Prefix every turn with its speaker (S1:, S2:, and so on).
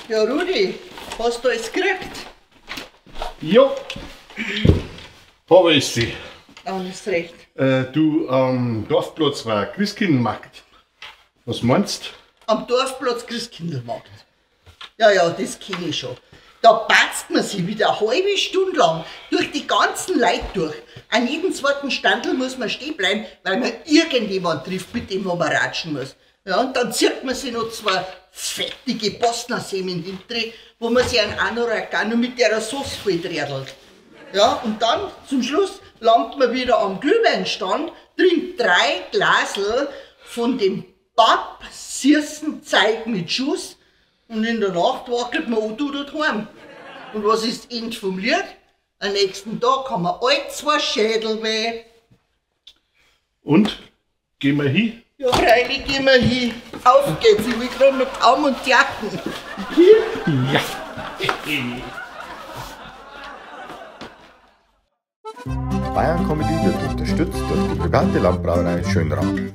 S1: Ja, Rudi, hast du alles gekriegt?
S2: Ja, habe ich sie.
S1: Dann ist recht.
S2: Du, am Dorfplatz war Christkindlmarkt. Was meinst
S1: Am Dorfplatz Christkindlmarkt. Ja, das kenne ich schon. Da patzt man sich wieder eine halbe Stunde lang durch die ganzen Leute durch. An jedem zweiten Standel muss man stehen bleiben, weil man irgendjemand trifft, mit dem man ratschen muss. Ja, und dann zieht man sich noch zwei fettige Bosnersemen hinten, wo man sich einen Anorak mit der Sauce vollträdelt. Ja, und dann zum Schluss landet man wieder am Glühweinstand, trinkt 3 Glasel von dem pappsüßen Zeug mit Schuss und in der Nacht wackelt man an dort heim. Und was ist das Ende vom Lied? Am nächsten Tag haben wir alle 2 Schädel weh.
S2: Und? Gehen wir hin?
S1: Ja, freilich gehen wir hin. Auf geht's, ich will gerade noch Baum und Jacken.
S2: Ja.
S3: Bayern Comedy wird unterstützt durch die private Landbrauerei Schönraum.